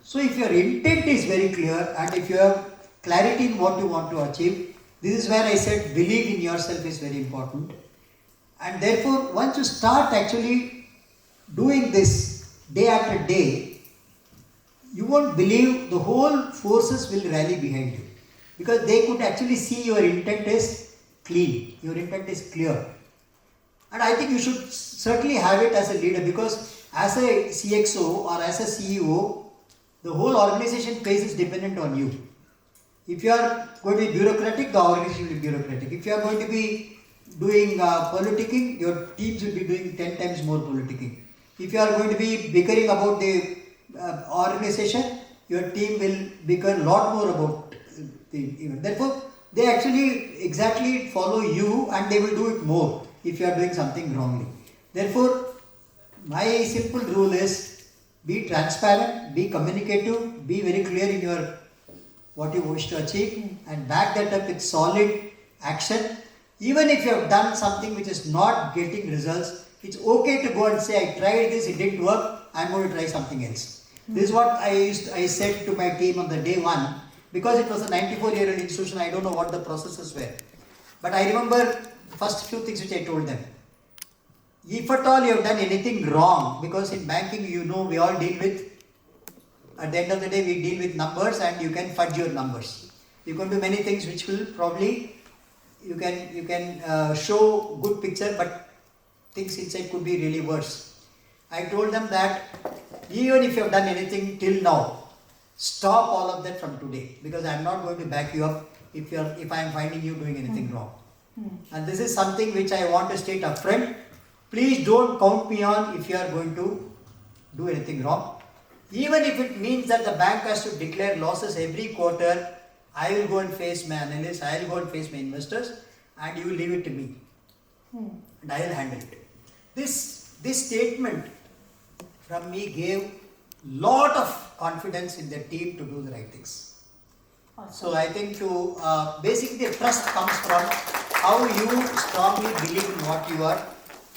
So if your intent is very clear and if you have clarity in what you want to achieve, this is where I said believe in yourself is very important. And therefore, once you start actually doing this day after day, you won't believe the whole forces will rally behind you. Because they could actually see your intent is clean, your intent is clear. And I think you should certainly have it as a leader, because as a CXO or as a CEO, the whole organization pace is dependent on you. If you are going to be bureaucratic, the organization will be bureaucratic. If you are going to be doing politicking, your teams will be doing 10 times more politicking. If you are going to be bickering about the organization, your team will bicker a lot more about the event. Therefore, they actually exactly follow you and they will do it more if you are doing something wrongly. Therefore, my simple rule is be transparent, be communicative, be very clear in your what you wish to achieve and back that up with solid action. Even if you have done something which is not getting results, it's okay to go and say, I tried this, it didn't work, I'm going to try something else. This is what I said to my team on the day one. Because it was a 94-year-old institution, I don't know what the processes were. But I remember first few things which I told them. If at all you have done anything wrong, because in banking, you know, we all deal with, at the end of the day, we deal with numbers and you can fudge your numbers. You can do many things which will probably, you can show good picture, but things inside could be really worse. I told them that even if you have done anything till now, stop all of that from today, because I am not going to back you up if I am finding you doing anything wrong. And this is something which I want to state upfront. Please don't count me on if you are going to do anything wrong. Even if it means that the bank has to declare losses every quarter, I will go and face my analysts, I will go and face my investors, and you will leave it to me. And I will handle it. This statement from me gave lot of confidence in the team to do the right things. Awesome. So I think basically the trust comes from how you strongly believe in what you are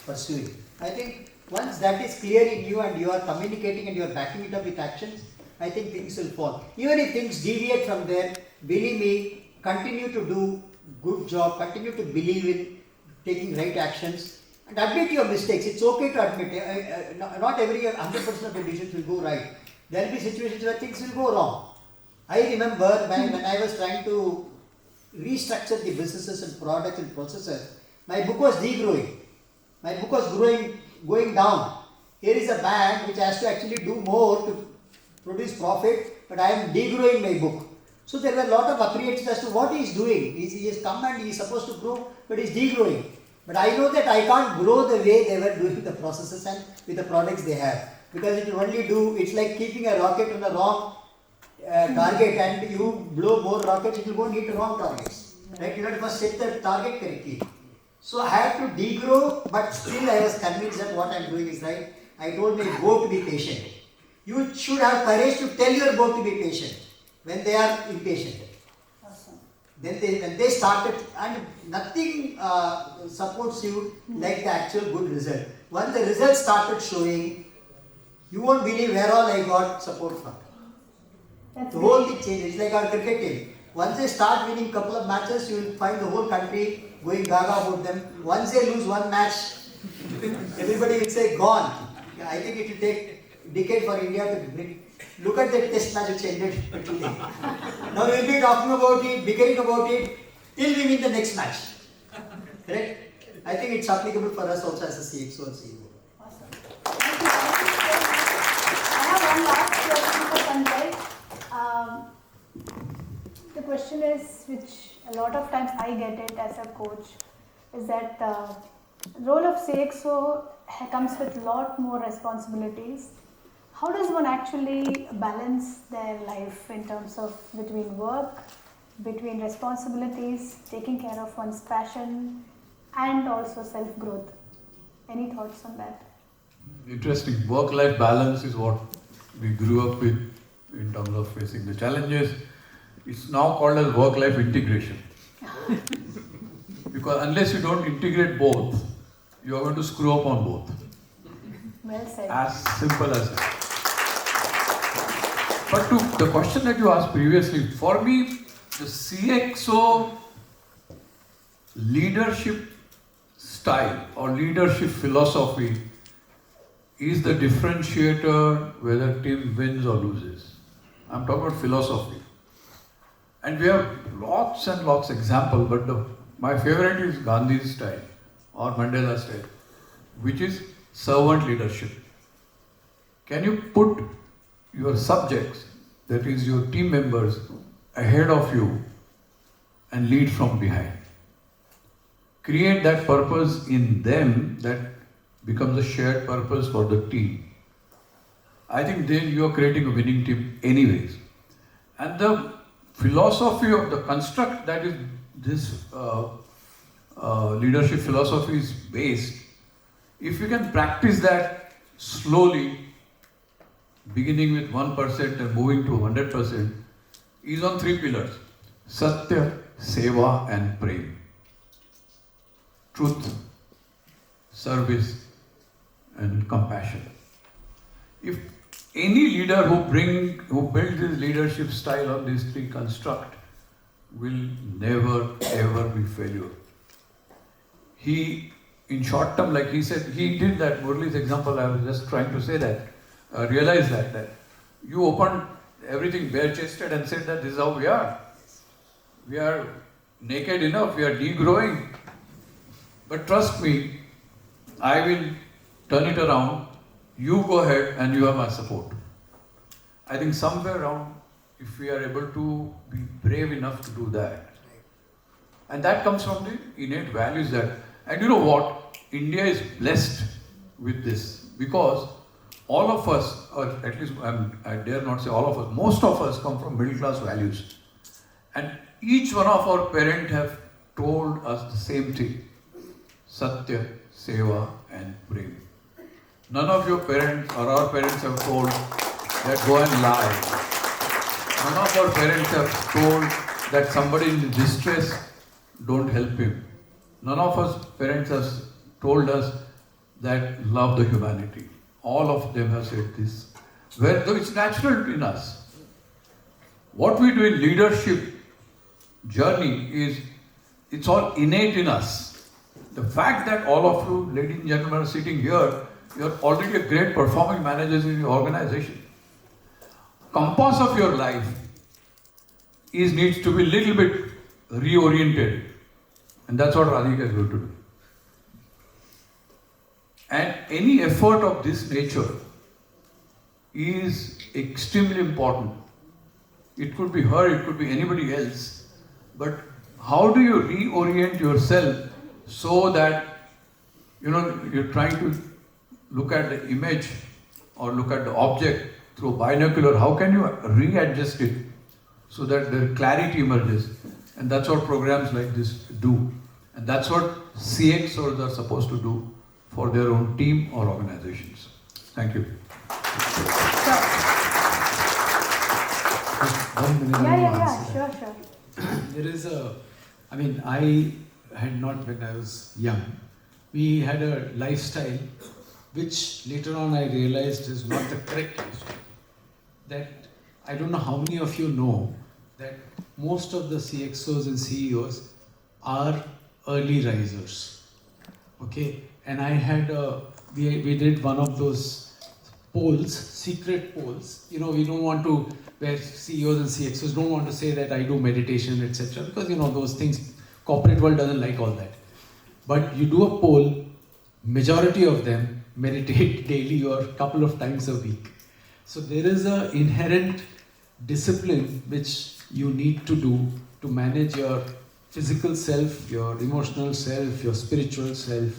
pursuing. I think once that is clear in you and you are communicating and you are backing it up with actions, I think things will fall. Even if things deviate from there, believe me, continue to do good job, continue to believe in taking right actions. And admit your mistakes. It's okay to admit. Not every 100% of the decisions will go right. There will be situations where things will go wrong. I remember when I was trying to restructure the businesses and products and processes, my book was degrowing. My book was going down. Here is a bank which has to actually do more to produce profit, but I am degrowing my book. So there were a lot of apprehensions as to what he is doing. He has come and he is supposed to grow, but he is degrowing. But I know that I can't grow the way they were doing the processes and with the products they have. Because it will only do, it's like keeping a rocket on the wrong target, and you blow more rockets, it will go and hit the wrong targets. Right? You have to first set the target correctly. So I had to degrow, but still I was convinced that what I am doing is right. I told my board to be patient. You should have courage to tell your board to be patient when they are impatient. Then when they started, and nothing supports you like the actual good result. Once the results started showing, you won't believe where all I got support from. That's The whole thing changes. It's like our cricket team. Once they start winning a couple of matches, you will find the whole country going gaga about them. Once they lose one match, everybody will say gone. I think it will take a decade for India to bring. Look at the test match which ended today. Now we will be talking about it, bickering about it, till we win the next match. Correct? I think it's applicable for us also as a CXO and CEO. Awesome. Thank you. I have one last question for Sanjay. The question is, which a lot of times I get it as a coach, is that the role of CXO comes with a lot more responsibilities. How does one actually balance their life in terms of between work, between responsibilities, taking care of one's passion, and also self-growth. Any thoughts on that? Interesting. Work-life balance is what we grew up with in terms of facing the challenges. It's now called as work-life integration. Because unless you don't integrate both, you are going to screw up on both. Well said. As simple as that. But to the question that you asked previously, for me, the CXO leadership style or leadership philosophy is the differentiator whether team wins or loses. I'm talking about philosophy. And we have lots and lots of examples, but my favorite is Gandhi's style or Mandela's style, which is servant leadership. Can you put your subjects, that is your team members, ahead of you and lead from behind? Create that purpose in them that becomes a shared purpose for the team. I think then you are creating a winning team anyways. And the philosophy of the construct that is this leadership philosophy is based, if you can practice that slowly, beginning with 1% and moving to 100%, is on 3 pillars: Satya, Seva and Prem. Truth, service and compassion. If any leader who builds his leadership style on these 3 construct will never ever be failure. He, in short term, like he said, he did that. Murali's example, I was just trying to say that, realize that you opened everything bare-chested and said that this is how we are. We are naked enough, we are degrowing. But trust me, I will turn it around. You go ahead and you have my support. I think somewhere around, if we are able to be brave enough to do that, and that comes from the innate values that, and you know what, India is blessed with this because all of us, or at least I dare not say all of us, most of us come from middle class values. And each one of our parents have told us the same thing: Satya, Seva and Prem. None of your parents or our parents have told that go and lie. None of our parents have told that somebody in distress, don't help him. None of us parents have told us that love the humanity. All of them have said this. Though it's natural in us. What we do in leadership journey is, it's all innate in us. The fact that all of you, ladies and gentlemen, are sitting here, you're already a great performing managers in your organization. Compass of your life needs to be a little bit reoriented. And that's what Radhika is going to do. And any effort of this nature is extremely important. It could be her, it could be anybody else. But how do you reorient yourself so that, you're trying to look at the image or look at the object through binocular, how can you readjust it so that the clarity emerges? And that's what programs like this do. And that's what CXOs are supposed to do for their own team or organizations. Thank you. Sure. There is I had not, when I was young, we had a lifestyle which later on I realized is not the correct lifestyle. That I don't know how many of you know that most of the CXOs and CEOs are early risers. Okay, and I had we did one of those polls, secret polls. We don't want to, where CEOs and CXOs don't want to say that I do meditation, etc. Because those things, corporate world doesn't like all that. But you do a poll, majority of them meditate daily or a couple of times a week. So there is an inherent discipline which you need to do to manage your physical self, your emotional self, your spiritual self,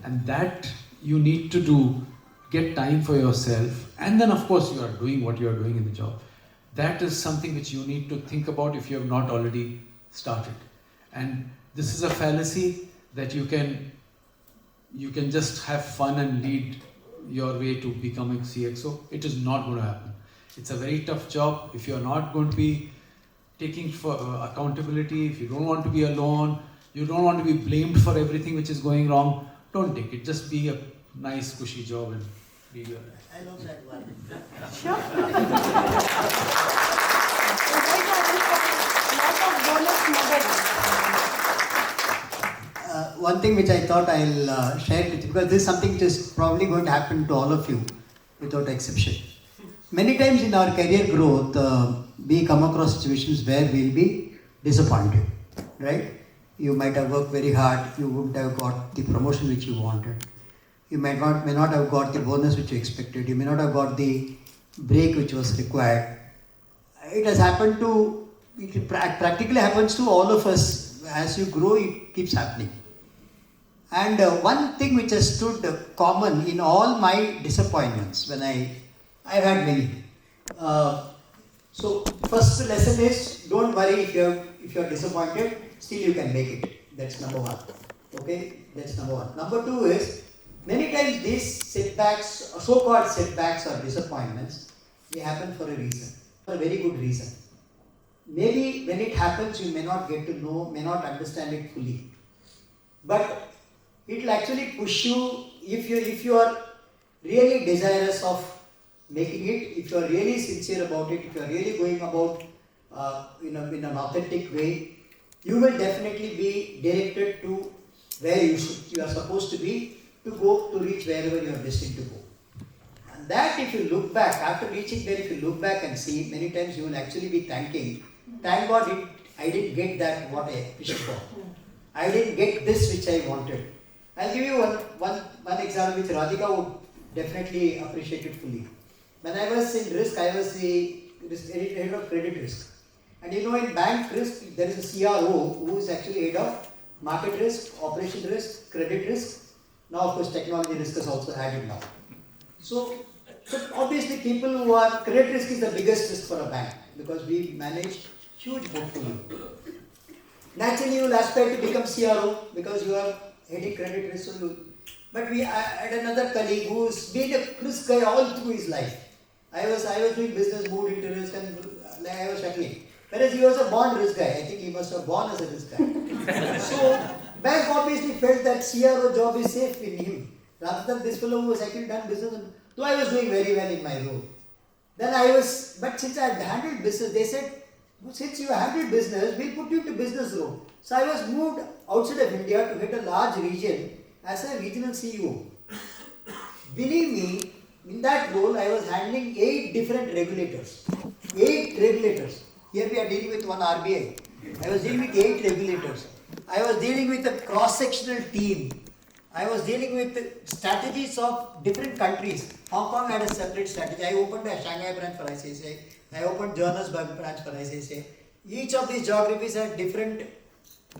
and that you need to do, get time for yourself, and then of course you are doing what you are doing in the job. That is something which you need to think about if you have not already started. And this is a fallacy that you can just have fun and lead your way to becoming CXO. It is not going to happen. It's a very tough job. If you're not going to be taking for accountability, if you don't want to be alone, you don't want to be blamed for everything which is going wrong, don't take it. Just be a nice, cushy job and be your life. I love that one. Sure. Lot of bonus nuggets. One thing which I thought I'll share with you, because this is something which is probably going to happen to all of you without exception. Many times in our career growth, we come across situations where we'll be disappointed, right? You might have worked very hard, you wouldn't have got the promotion which you wanted. You may not have got the bonus which you expected. You may not have got the break which was required. It has happened to, it practically happens to all of us. As you grow, it keeps happening. And one thing which has stood common in all my disappointments, when I've had many. So first lesson is, don't worry if you're disappointed, still you can make it. That's number one. Okay, that's number one. Number two is, many times these setbacks, so-called setbacks or disappointments, they happen for a reason, for a very good reason. Maybe when it happens, you may not get to know, may not understand it fully. But it will actually push you, if you are really desirous of making it, if you are really sincere about it, if you are really going about in an authentic way, you will definitely be directed to where you are supposed to be, to go to reach wherever you are destined to go. And that, if you look back, after reaching there, if you look back and see, many times you will actually be thanking, thank God I didn't get that what I wished for. I didn't get this which I wanted. I'll give you one example which Radhika would definitely appreciate it fully. When I was in risk, I was the head of credit risk. And you know, in bank risk, there is a CRO who is actually head of market risk, operation risk, credit risk. Now, of course, technology risk is also added now. So obviously, people who are, credit risk is the biggest risk for a bank because we manage huge portfolio. Naturally, you will aspire to become CRO because you are heading credit risk. But I had another colleague who's been a risk guy all through his life. I was doing business, moved into risk, and I was settling. Whereas he was a born risk guy. I think he must have born as a risk guy. So bank obviously felt that CRO job is safe in him, rather than this fellow who has actually done business. Though I was doing very well in my role. But since I had handled business, they said, since you handled business, we'll put you into business role. So I was moved outside of India to head a large region as a regional CEO. Believe me, in that role, I was handling 8 different regulators. 8 regulators. Here we are dealing with one RBI. I was dealing with 8 regulators. I was dealing with a cross-sectional team. I was dealing with strategies of different countries. Hong Kong had a separate strategy. I opened a Shanghai branch for ICICI. I opened Johannesburg branch for ICICI. Each of these geographies had different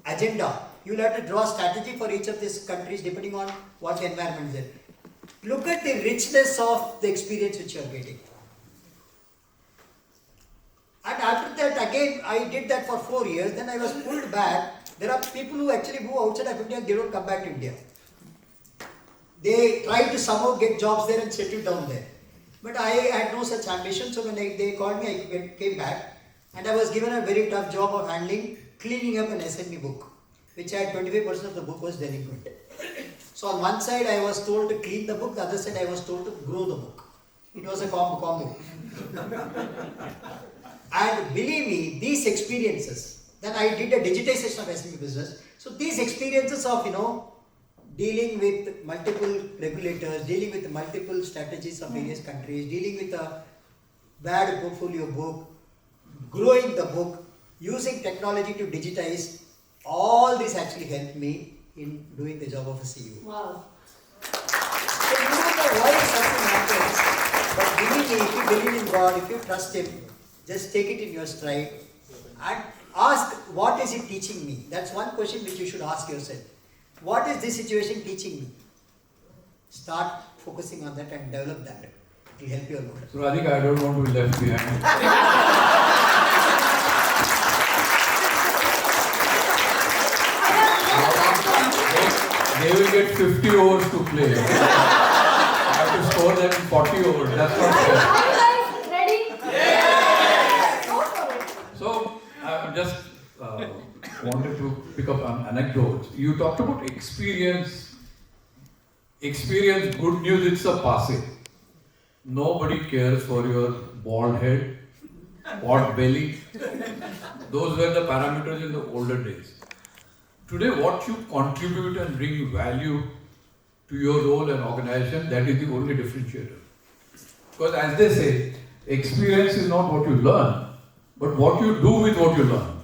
agenda. You will have to draw strategy for each of these countries depending on what the environment is in. Look at the richness of the experience which you are getting. And after that, again, I did that for 4 years. Then I was pulled back. There are people who actually move outside of India, they don't come back to India. They try to somehow get jobs there and settle down there. But I had no such ambition, so when they called me, I came back. And I was given a very tough job of cleaning up an SME book, which had 25% of the book was delinquent. So on one side, I was told to clean the book, the other side, I was told to grow the book. It was a combo. And believe me, these experiences, then I did a digitization of SME business. So these experiences of, dealing with multiple regulators, dealing with multiple strategies of various countries, dealing with a bad portfolio book, growing the book, using technology to digitize, all this actually helped me in doing the job of a CEO. Wow. So you don't know why something happens, but believe me, if you believe in God, if you trust Him, just take it in your stride and ask, what is it teaching me? That's one question which you should ask yourself. What is this situation teaching me? Start focusing on that and develop that. It will help you a lot. So Radhika, I don't want to be left behind. they will get 50 overs to play. I have to score them in 40 overs. That's not fair. Are you guys ready? Yes! Go for it. So, I just wanted to pick up an anecdote. You talked about experience. Experience, good news, it's a passing. Nobody cares for your bald head, pot belly. Those were the parameters in the older days. Today, what you contribute and bring value to your role and organization, that is the only differentiator. Because as they say, experience is not what you learn, but what you do with what you learn.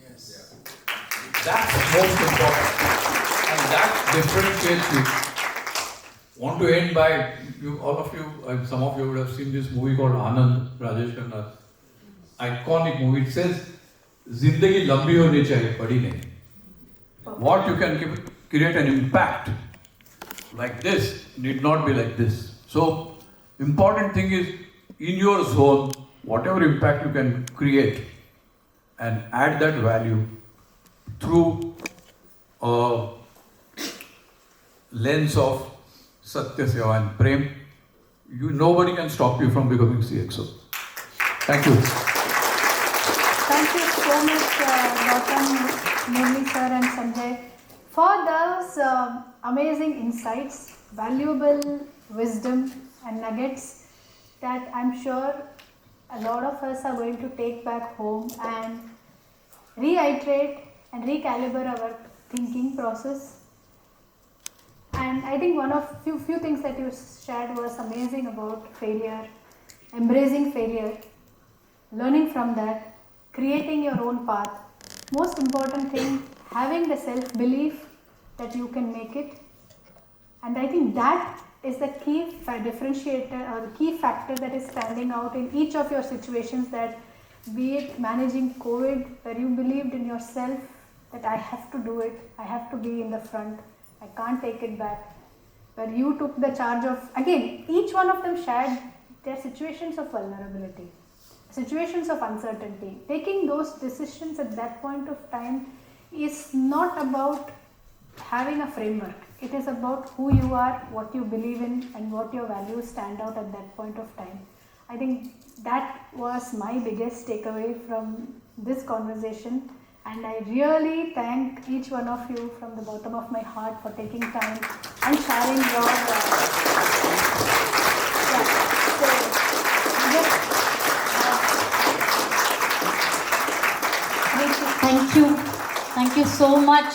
Yes. That's most important. And that differentiates you. Want to end by, all of you, some of you would have seen this movie called Anand, Rajesh Khanna. Iconic movie. It says, Zindagi lambi honi chahiye, badi nahi. What you can create an impact like this need not be like this. So, important thing is, in your zone, whatever impact you can create and add that value through a lens of Satya, Seva and Prem, nobody can stop you from becoming CXO. Thank you. Thank you so much, Gautham, Murali sir and Sanjay, for those amazing insights, valuable wisdom and nuggets that I'm sure a lot of us are going to take back home and reiterate and recalibrate our thinking process. And I think one of few things that you shared was amazing about failure, embracing failure, learning from that, creating your own path. Most important thing, having the self-belief that you can make it. And I think that is the key differentiator or the key factor that is standing out in each of your situations, that be it managing COVID, where you believed in yourself that I have to do it, I have to be in the front, I can't take it back, where you took the charge of, again, each one of them shared their situations of vulnerability, situations of uncertainty. Taking those decisions at that point of time is not about having a framework. It is about who you are, what you believe in, and what your values stand out at that point of time. I think that was my biggest takeaway from this conversation. And I really thank each one of you from the bottom of my heart for taking time and sharing your Thank you so much.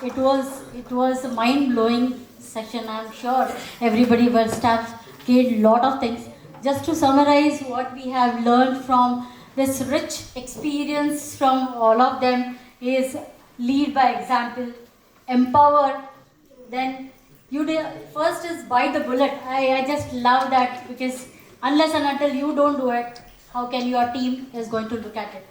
It was a mind-blowing session. I'm sure everybody must have gained a lot of things. Just to summarize what we have learned from this rich experience from all of them is lead by example, empower, then first is bite the bullet. I just love that, because unless and until you don't do it, how can your team is going to look at it?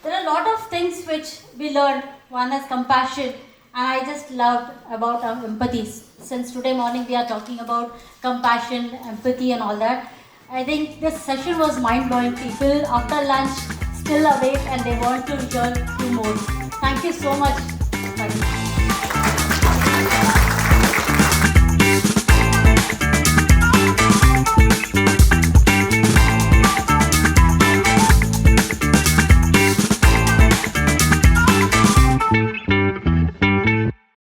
There are a lot of things which we learned. One is compassion, and I just loved about empathy. Since today morning we are talking about compassion, empathy and all that. I think this session was mind-blowing. People after lunch still awake and they want to hear 2 more. Thank you so much.